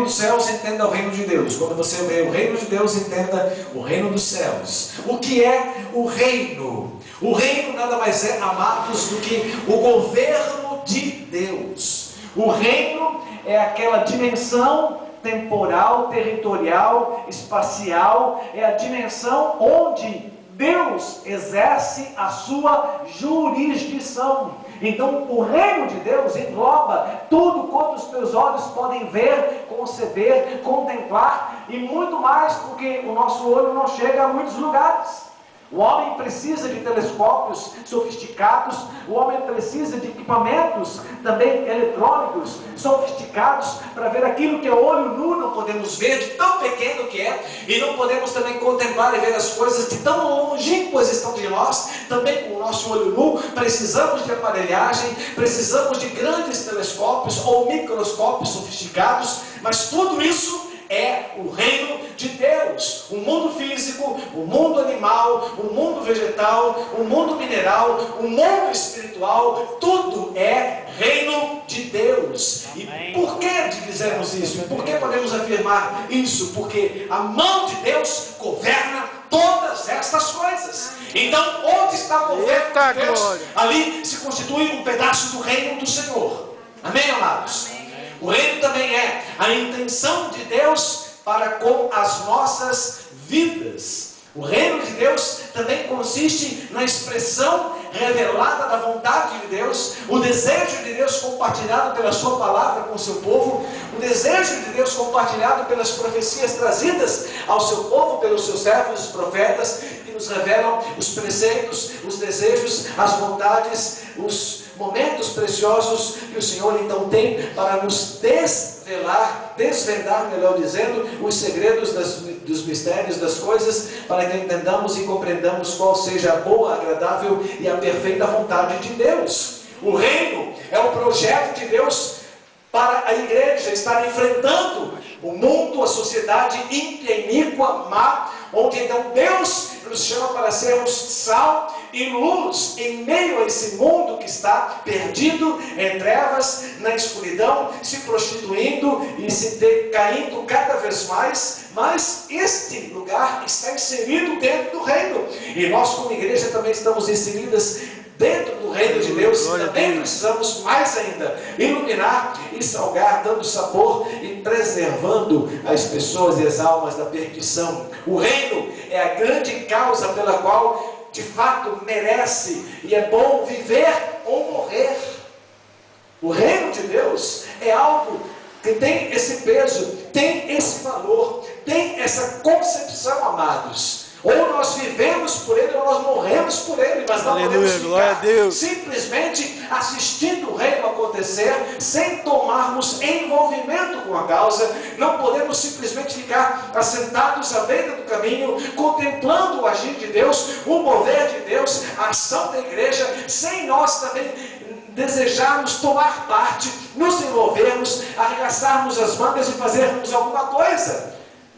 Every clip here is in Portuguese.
reino dos céus, entenda o reino de Deus. Quando você vê o reino de Deus, entenda o reino dos céus. O que é o reino? O reino nada mais é, amados, do que o governo de Deus. O reino é aquela dimensão temporal, territorial, espacial, é a dimensão onde Deus exerce a sua jurisdição. Então o reino de Deus engloba tudo quanto os teus olhos podem ver, conceber, contemplar e muito mais, porque o nosso olho não chega a muitos lugares. O homem precisa de telescópios sofisticados, o homem precisa de equipamentos também eletrônicos sofisticados para ver aquilo que a olho nu não podemos ver, de tão pequeno que é, e não podemos também contemplar e ver as coisas de tão longínquas estão de nós. Também com o nosso olho nu precisamos de aparelhagem, precisamos de grandes telescópios ou microscópios sofisticados, mas tudo isso é o reino de Deus. O mundo físico, o mundo animal, o mundo vegetal, o mundo mineral, o mundo espiritual, tudo é reino de Deus. E por que dizemos isso? Por que podemos afirmar isso? Porque a mão de Deus governa todas estas coisas. Então, onde está o governo de Deus, ali se constitui um pedaço do reino do Senhor. Amém, amados? O reino também é a intenção de Deus para com as nossas vidas. O reino de Deus também consiste na expressão revelada da vontade de Deus, o desejo de Deus compartilhado pela sua palavra com o seu povo, o desejo de Deus compartilhado pelas profecias trazidas ao seu povo, pelos seus servos, os profetas, que nos revelam os preceitos, os desejos, as vontades, os momentos preciosos que o Senhor então tem para nos desvendar, melhor dizendo, os segredos dos mistérios das coisas, para que entendamos e compreendamos qual seja a boa, agradável e a perfeita vontade de Deus. O reino é o projeto de Deus para a igreja estar enfrentando o mundo, a sociedade ímpia, iníqua, má, onde então Deus nos chama para sermos sal e luz em meio a esse mundo que está perdido em trevas, na escuridão, se prostituindo e se decaindo cada vez mais. Mas este lugar está inserido dentro do reino, e nós como igreja também estamos inseridas dentro do reino de Deus. Também precisamos mais ainda iluminar e salgar, dando sabor e preservando as pessoas e as almas da perdição. O reino é a grande causa pela qual de fato merece e é bom viver ou morrer. O reino de Deus é algo que tem esse peso, tem esse valor, tem essa concepção, amados. Ou nós vivemos por Ele, ou nós morremos por Ele, mas não podemos ficar simplesmente assistindo o reino acontecer, sem tomarmos envolvimento com a causa. Não podemos simplesmente ficar assentados à beira do caminho, contemplando o agir de Deus, o mover de Deus, a ação da igreja, sem nós também desejarmos tomar parte, nos envolvermos, arregaçarmos as mangas e fazermos alguma coisa.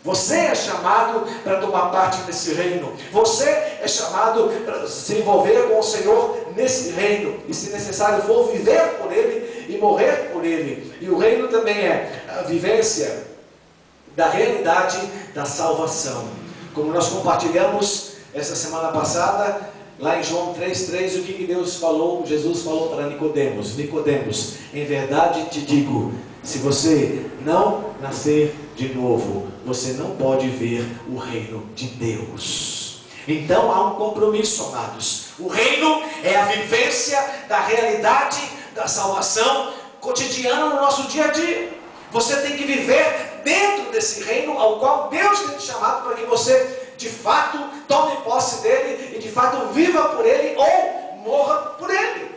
Você é chamado para tomar parte nesse reino. Você é chamado para se envolver com o Senhor nesse reino. E se necessário for, viver por Ele e morrer por Ele. E o reino também é a vivência da realidade da salvação. Como nós compartilhamos essa semana passada, lá em João 3,3, o que Deus falou, Jesus falou para Nicodemos: Nicodemos, em verdade te digo, se você não nascer de novo, você não pode ver o reino de Deus. Então há um compromisso, amados. O reino é a vivência da realidade da salvação cotidiana no nosso dia a dia. Você tem que viver dentro desse reino ao qual Deus tem te chamado, para que você de fato tome posse dele e de fato viva por ele ou morra por ele.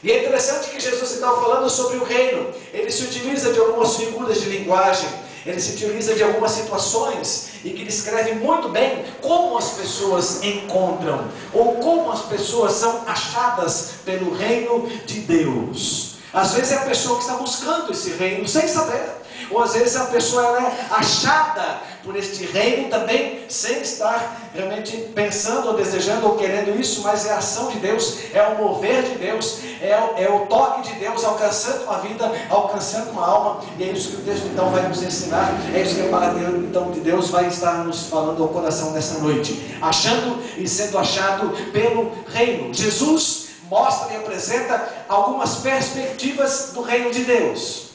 E é interessante que Jesus está falando sobre o reino. Ele se utiliza de algumas figuras de linguagem, ele se utiliza de algumas situações e que descreve muito bem como as pessoas encontram ou como as pessoas são achadas pelo reino de Deus. Às vezes é a pessoa que está buscando esse reino sem saber, ou às vezes a pessoa ela é achada por este reino também, sem estar realmente pensando ou desejando ou querendo isso, mas é a ação de Deus, é o mover de Deus, é o toque de Deus alcançando uma vida, alcançando uma alma. E é isso que o texto então vai nos ensinar, é isso que a palavra então de Deus vai estar nos falando ao coração nessa noite, achando e sendo achado pelo reino. Jesus mostra e apresenta algumas perspectivas do reino de Deus,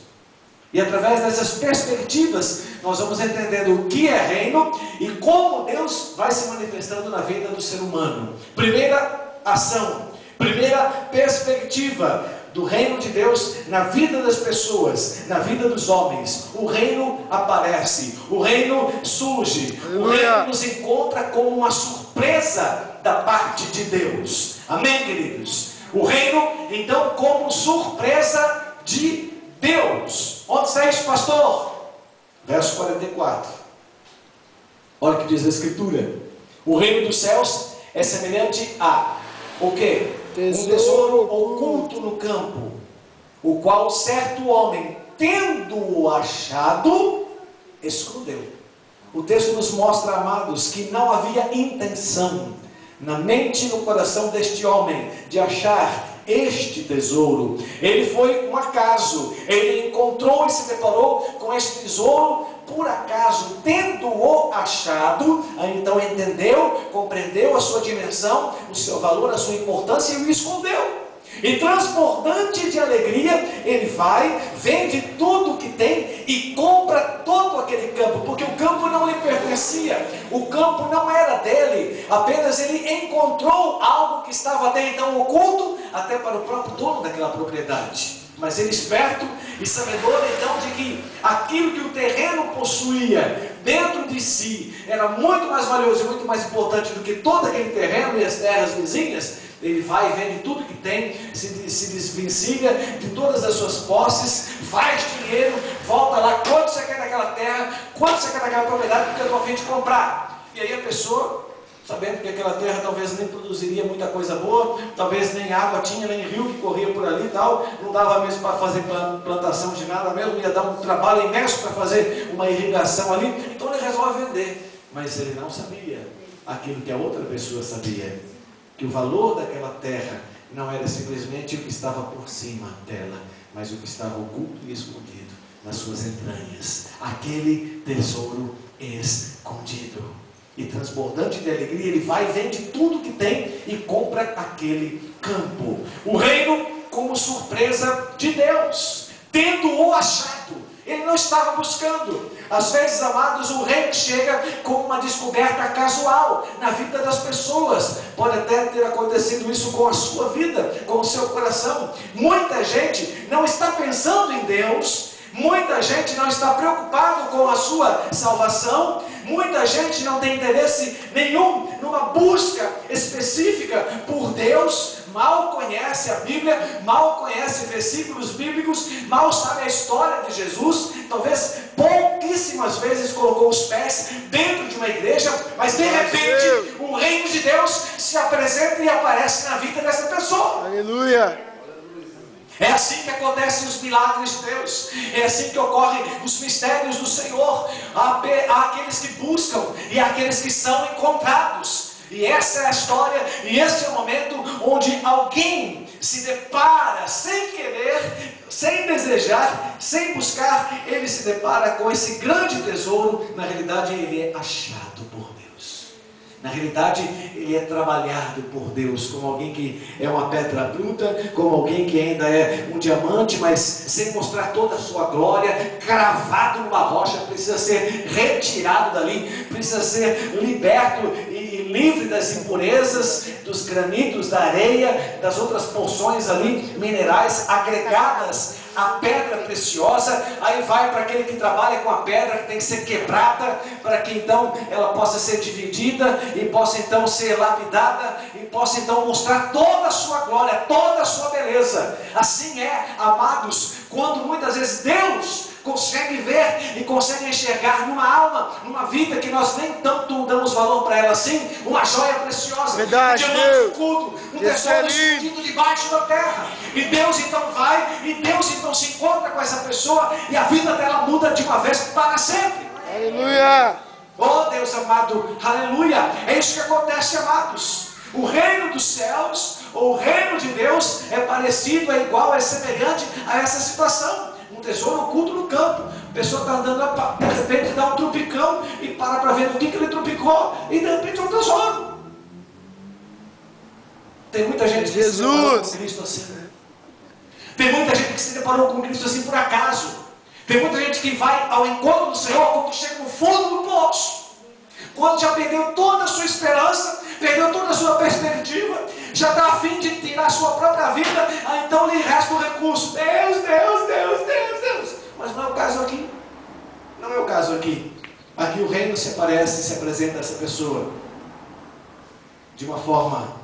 e através dessas perspectivas nós vamos entendendo o que é reino e como Deus vai se manifestando na vida do ser humano. Primeira ação, primeira perspectiva do reino de Deus na vida das pessoas, na vida dos homens. O reino aparece, o reino surge, o reino nos encontra como uma surpresa da parte de Deus. Amém, queridos? O reino, então, como surpresa de Deus. Onde está isso, pastor? Verso 44. Olha o que diz a Escritura. O reino dos céus é semelhante a o quê? Um tesouro oculto no campo, o qual certo homem, tendo-o achado, escondeu. O texto nos mostra, amados, que não havia intenção na mente e no coração deste homem de achar este tesouro. Ele foi um acaso, ele encontrou e se deparou com este tesouro por acaso. Tendo-o achado, aí então entendeu, compreendeu a sua dimensão, o seu valor, a sua importância, e o escondeu. E transbordante de alegria, ele vai, vende tudo que tem e compra todo aquele campo, porque o campo não lhe pertencia, o campo não era dele, apenas ele encontrou algo que estava até então oculto, até para o próprio dono daquela propriedade. Mas ele, esperto e sabedor então de que aquilo que o terreno possuía dentro de si era muito mais valioso e muito mais importante do que todo aquele terreno e as terras vizinhas, ele vai e vende tudo que tem, se desvencilha de todas as suas posses, faz dinheiro, volta lá, quanto você quer daquela terra, quanto você quer daquela propriedade, porque eu estou a fim de comprar. E aí a pessoa, sabendo que aquela terra talvez nem produziria muita coisa boa, talvez nem água tinha, nem rio que corria por ali e tal, não dava mesmo para fazer plantação de nada mesmo, ia dar um trabalho imenso para fazer uma irrigação ali, então ele resolve vender. Mas ele não sabia aquilo que a outra pessoa sabia, que o valor daquela terra não era simplesmente o que estava por cima dela, mas o que estava oculto e escondido nas suas entranhas, aquele tesouro escondido. E transbordante de alegria, ele vai e vende tudo que tem e compra aquele campo. O reino como surpresa de Deus, tendo-o achado. Ele não estava buscando. Às vezes, amados, o reino chega como uma descoberta casual na vida das pessoas. Pode até ter acontecido isso com a sua vida, com o seu coração. Muita gente não está pensando em Deus, muita gente não está preocupado com a sua salvação, muita gente não tem interesse nenhum numa busca específica por Deus, mal conhece a Bíblia, mal conhece versículos bíblicos, mal sabe a história de Jesus, talvez pouquíssimas vezes colocou os pés dentro de uma igreja, mas de repente o reino de Deus se apresenta e aparece na vida dessa pessoa. Aleluia! É assim que acontecem os milagres de Deus, é assim que ocorrem os mistérios do Senhor. Há aqueles que buscam e há aqueles que são encontrados. E essa é a história, e esse é o momento onde alguém se depara sem querer, sem desejar, sem buscar, ele se depara com esse grande tesouro. Na realidade ele é achado por Deus. Na realidade, ele é trabalhado por Deus, como alguém que é uma pedra bruta, como alguém que ainda é um diamante, mas sem mostrar toda a sua glória, cravado numa rocha, precisa ser retirado dali, precisa ser liberto e livre das impurezas, dos granitos, da areia, das outras porções ali, minerais agregadas a pedra preciosa. Aí vai para aquele que trabalha com a pedra, que tem que ser quebrada, para que então ela possa ser dividida, e possa então ser lapidada, e possa então mostrar toda a sua glória, toda a sua beleza. Assim é, amados, quando muitas vezes Deus consegue ver e consegue enxergar numa alma, numa vida que nós nem tanto damos valor para ela assim, uma joia preciosa, Verdade, um diamante Deus. oculto, um Deus tesouro é lindo. escondido debaixo da terra. E Deus então vai, e Deus então se encontra com essa pessoa, e a vida dela muda de uma vez para sempre. Aleluia. Oh Deus amado, aleluia. É isso que acontece, amados. O reino dos céus, ou o reino de Deus, é parecido, é igual, é semelhante a essa situação. Um tesouro oculto no campo. A pessoa está andando, de repente dá um trupicão e para ver o que ele trupicou, e de repente é um tesouro. Tem muita gente que se deparou com Cristo assim. Tem muita gente que se deparou com Cristo assim por acaso. Tem muita gente que vai ao encontro do Senhor quando chega no fundo do poço. Quando já perdeu toda a sua esperança, perdeu toda a sua perspectiva, já está a fim de tirar a sua própria vida, aí então lhe resta o recurso. Deus, Deus, Deus, Deus, Deus. Mas não é o caso aqui. Não é o caso aqui. Aqui o reino se aparece, se apresenta a essa pessoa de uma forma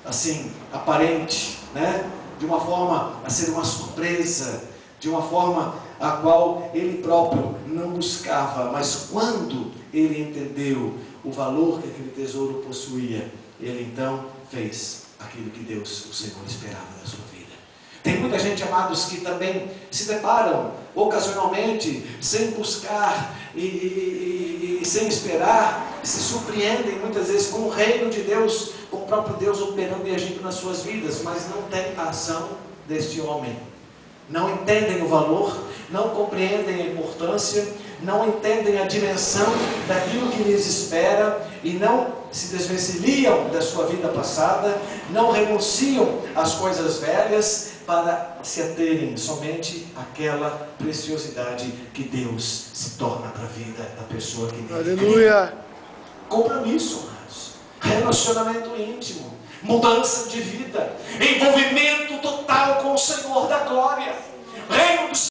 assim, aparente, né? De uma forma a ser uma surpresa, de uma forma a qual ele próprio não buscava, mas quando ele entendeu o valor que aquele tesouro possuía, ele então fez aquilo que Deus, o Senhor, esperava da sua vida. Tem muita gente, amados, que também se deparam ocasionalmente, sem buscar e sem esperar, se surpreendem muitas vezes com o reino de Deus, com o próprio Deus operando e agindo nas suas vidas, mas não tem a ação deste homem. Não entendem o valor, não compreendem a importância, não entendem a dimensão daquilo que lhes espera e não se desvencilham da sua vida passada, não renunciam às coisas velhas para se aterem somente àquela preciosidade que Deus se torna para a vida da pessoa que nele crê. Aleluia. Compromisso, amados, relacionamento íntimo, mudança de vida, envolvimento total com o Senhor da glória, reino do